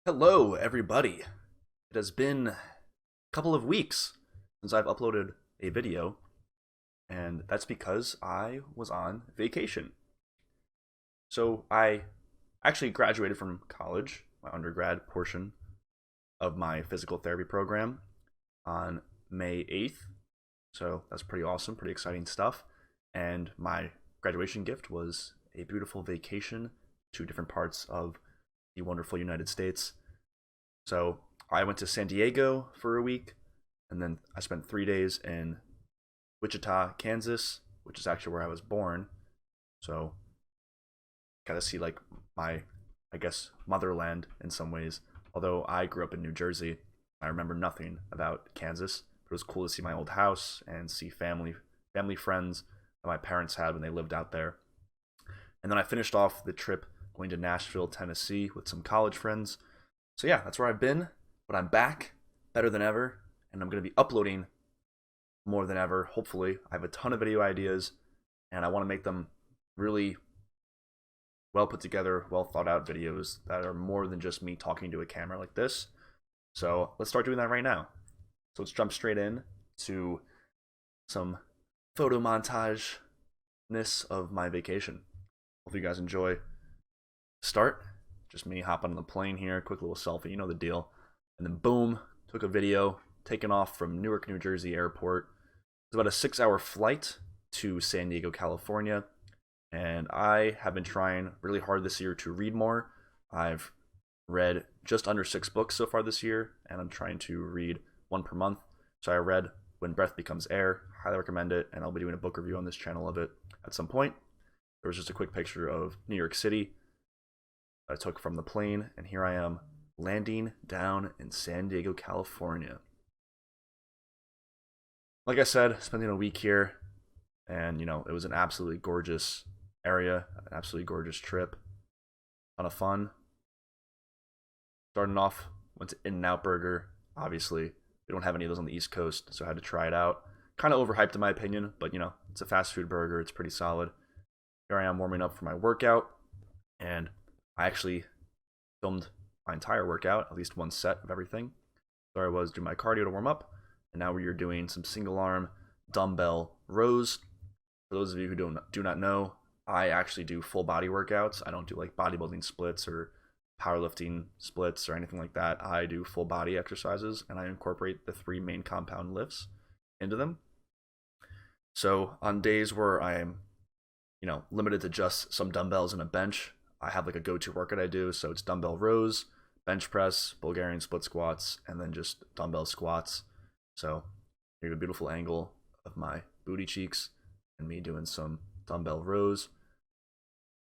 Hello, everybody. It has been a couple of weeks since I've uploaded a video, and that's because I was on vacation. So, I actually graduated from college, my undergrad portion of my physical therapy program, on May 8th. So, that's pretty awesome, pretty exciting stuff. And my graduation gift was a beautiful vacation to different parts of the wonderful United States. So I went to San Diego for a week, and then I spent 3 days in Wichita, Kansas, which is actually where I was born. So got to see like my, I guess, motherland in some ways. Although I grew up in New Jersey, I remember nothing about Kansas. But it was cool to see my old house and see family friends that my parents had when they lived out there. And then I finished off the trip going to Nashville, Tennessee with some college friends. So yeah, that's where I've been, but I'm back better than ever, and I'm going to be uploading more than ever, hopefully. I have a ton of video ideas, and I want to make them really well put together, well thought out videos that are more than just me talking to a camera like this. So let's start doing that right now. So let's jump straight in to some photo montage-ness of my vacation. Hope you guys enjoy. Start. Just me hopping on the plane here, quick little selfie, you know the deal. And then boom, took a video, taken off from Newark, New Jersey airport. It's about a 6-hour flight to San Diego, California. And I have been trying really hard this year to read more. I've read just under 6 books so far this year, and I'm trying to read one per month. So I read When Breath Becomes Air, highly recommend it, and I'll be doing a book review on this channel of it at some point. There was just a quick picture of New York City I took from the plane, and here I am landing down in San Diego, California. Like I said, spending a week here, and it was an absolutely gorgeous area, an absolutely gorgeous trip, ton of fun. Starting off, went to In-N-Out Burger. Obviously, we don't have any of those on the East Coast, so I had to try it out. Kind of overhyped in my opinion, but it's a fast food burger. It's pretty solid. Here I am warming up for my workout, and I actually filmed my entire workout, at least one set of everything. There I was doing my cardio to warm up, and now we are doing some single arm dumbbell rows. For those of you who do not know, I actually do full body workouts. I don't do like bodybuilding splits or powerlifting splits or anything like that. I do full body exercises, and I incorporate the 3 main compound lifts into them. So on days where I am, limited to just some dumbbells and a bench, I have like a go-to workout I do. So it's dumbbell rows, bench press, Bulgarian split squats, and then just dumbbell squats. So here's a beautiful angle of my booty cheeks and me doing some dumbbell rows.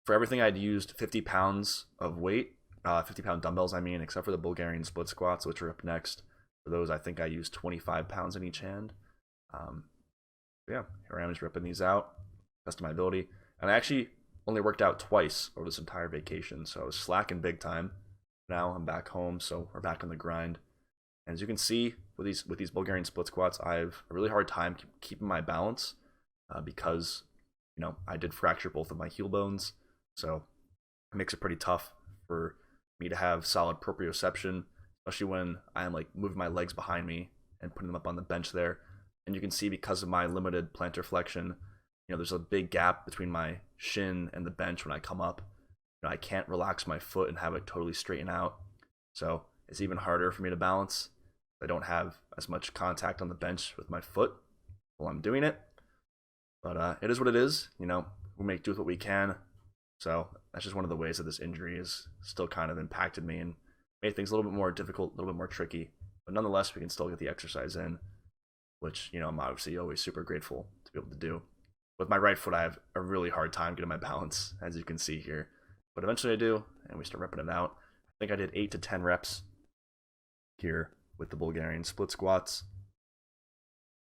For everything, I'd used 50 pounds of weight, 50-pound dumbbells, except for the Bulgarian split squats, which are up next. For those, I think I used 25 pounds in each hand. Yeah, here I am just ripping these out, best of my ability. And I actually only worked out twice over this entire vacation, so I was slacking big time. Now I'm back home, so we're back on the grind. And as you can see with these Bulgarian split squats, I have a really hard time keeping my balance because I did fracture both of my heel bones, so it makes it pretty tough for me to have solid proprioception, especially when I am like moving my legs behind me and putting them up on the bench there. And you can see because of my limited plantar flexion, there's a big gap between my shin and the bench when I come up. I can't relax my foot and have it totally straighten out. So it's even harder for me to balance. I don't have as much contact on the bench with my foot while I'm doing it. But it is what it is. We make do with what we can. So that's just one of the ways that this injury has still kind of impacted me and made things a little bit more difficult, a little bit more tricky. But nonetheless, we can still get the exercise in, which, I'm obviously always super grateful to be able to do. With my right foot, I have a really hard time getting my balance, as you can see here. But eventually I do, and we start ripping it out. I think I did 8 to 10 reps here with the Bulgarian split squats.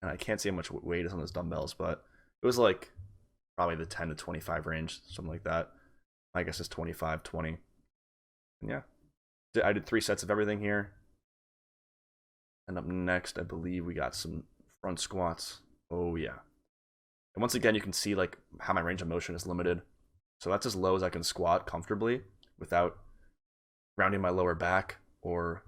And I can't see how much weight is on those dumbbells, but it was like probably the 10 to 25 range, something like that. I guess it's 25, 20. And yeah, I did 3 sets of everything here. And up next, I believe we got some front squats. Oh yeah. And once again, you can see like how my range of motion is limited. So that's as low as I can squat comfortably without rounding my lower back. or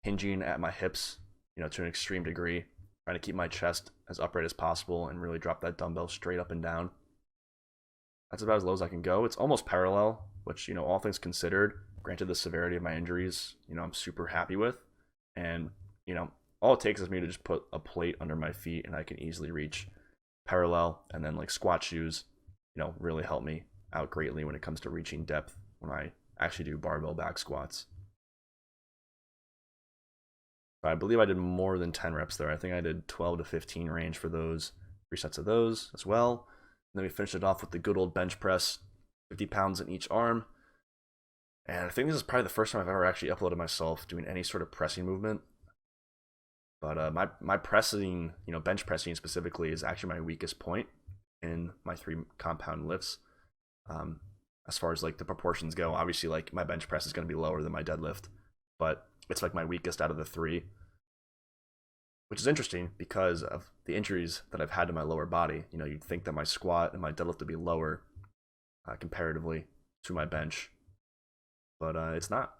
hinging at my hips, to an extreme degree, trying to keep my chest as upright as possible and really drop that dumbbell straight up and down. That's about as low as I can go. It's almost parallel, which, all things considered, granted the severity of my injuries, I'm super happy with. And, all it takes is me to just put a plate under my feet and I can easily reach parallel. And then like squat shoes, really help me out greatly when it comes to reaching depth when I actually do barbell back squats. I believe I did more than 10 reps there. I think I did 12 to 15 range for those, 3 sets of those as well. And then we finished it off with the good old bench press, 50 pounds in each arm. And I think this is probably the first time I've ever actually uploaded myself doing any sort of pressing movement. But my pressing, bench pressing specifically, is actually my weakest point in my 3 compound lifts. As far as like the proportions go, obviously like my bench press is going to be lower than my deadlift, but it's like my weakest out of the 3, which is interesting because of the injuries that I've had to my lower body. You'd think that my squat and my deadlift would be lower comparatively to my bench, but it's not.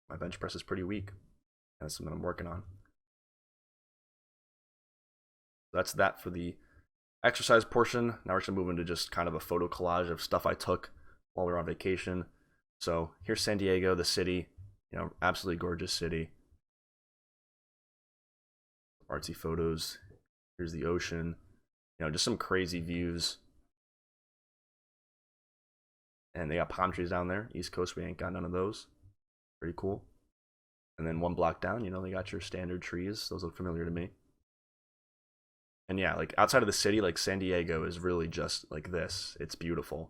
My bench press is pretty weak. That's something I'm working on. That's that for the exercise portion. Now we're just gonna move into just kind of a photo collage of stuff I took while we were on vacation. So here's San Diego, the city, absolutely gorgeous city. Artsy photos. Here's the ocean, just some crazy views. And they got palm trees down there. East Coast, we ain't got none of those. Pretty cool. And then 1 block down, they got your standard trees. Those look familiar to me. And yeah, like outside of the city, like San Diego is really just like this. It's beautiful.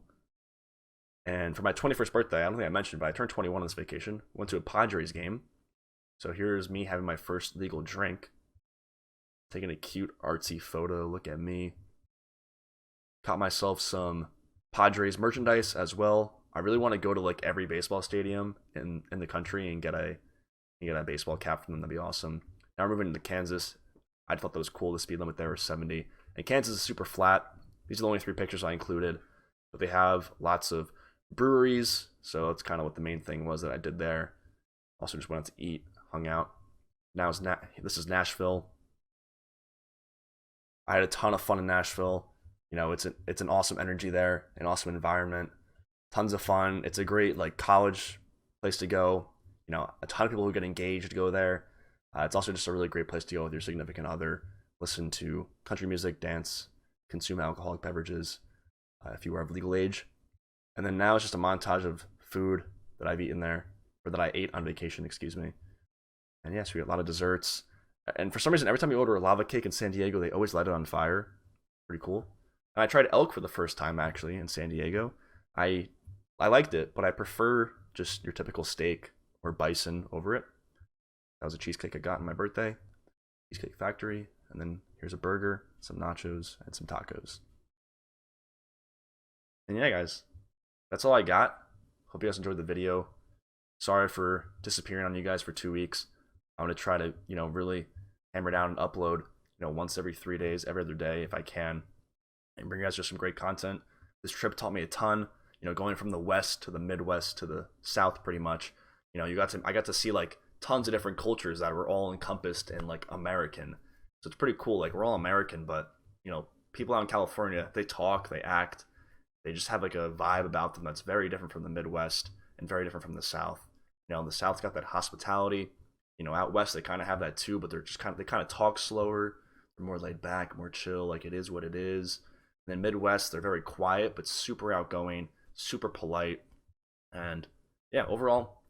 And for my 21st birthday, I don't think I mentioned, but I turned 21 on this vacation. Went to a Padres game. So here's me having my first legal drink. Taking a cute artsy photo. Look at me. Caught myself some Padres merchandise as well. I really want to go to like every baseball stadium in the country and get a baseball cap from them. That'd be awesome. Now we're moving to Kansas. I thought that was cool. The speed limit there was 70. And Kansas is super flat. These are the only 3 pictures I included. But they have lots of breweries. So that's kind of what the main thing was that I did there. Also just went out to eat, hung out. Now this is Nashville. I had a ton of fun in Nashville. It's an awesome energy there, an awesome environment, tons of fun. It's a great like college place to go. A ton of people who get engaged go there. It's also just a really great place to go with your significant other, listen to country music, dance, consume alcoholic beverages if you are of legal age. And then now it's just a montage of food that I've eaten there, or that I ate on vacation, excuse me. And yes, we got a lot of desserts. And for some reason, every time you order a lava cake in San Diego, they always light it on fire. Pretty cool. And I tried elk for the first time, actually, in San Diego. I liked it, but I prefer just your typical steak or bison over it. That was a cheesecake I got on my birthday. Cheesecake Factory. And then here's a burger, some nachos, and some tacos. And yeah, guys, that's all I got. Hope you guys enjoyed the video. Sorry for disappearing on you guys for 2 weeks. I'm going to try to, really hammer down and upload, once every 3 days, every other day if I can, and bring you guys just some great content. This trip taught me a ton, going from the West to the Midwest to the South pretty much. I got to see like tons of different cultures that were all encompassed in like American. So it's pretty cool. Like we're all American, but, people out in California, they talk, they act, they just have like a vibe about them that's very different from the Midwest and very different from the South. The South's got that hospitality. Out west they kind of have that too, but they kind of talk slower. They're more laid back, more chill, like it is what it is. And then Midwest, they're very quiet, but super outgoing, super polite. And yeah, overall,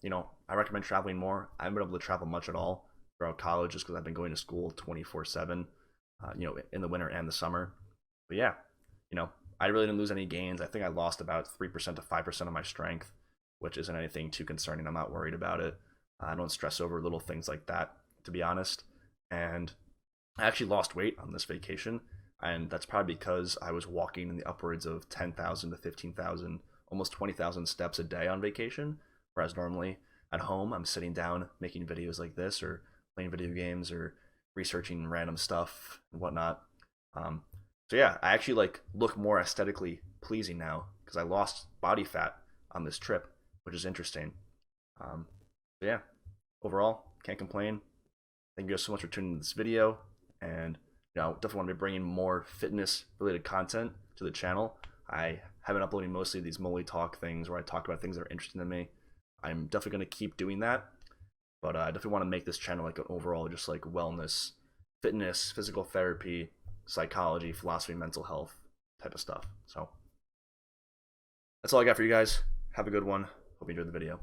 I recommend traveling more. I haven't been able to travel much at all throughout college just because I've been going to school 24/7, in the winter and the summer. But yeah, I really didn't lose any gains. I think I lost about 3% to 5% of my strength, which isn't anything too concerning. I'm not worried about it. I don't stress over little things like that, to be honest. And I actually lost weight on this vacation, and that's probably because I was walking in the upwards of 10,000 to 15,000, almost 20,000 steps a day on vacation, whereas normally at home I'm sitting down making videos like this, or playing video games, or researching random stuff and whatnot. So yeah, I actually like look more aesthetically pleasing now because I lost body fat on this trip, which is interesting. Yeah, overall, can't complain. Thank you guys so much for tuning in this video, and definitely want to be bringing more fitness related content to the channel. I have been uploading mostly these Molly Talk things where I talk about things that are interesting to me. I'm definitely going to keep doing that, but I definitely want to make this channel like an overall just like wellness, fitness, physical therapy, psychology, philosophy, mental health type of stuff. So that's all I got for you guys. Have a good one. Hope you enjoyed the video.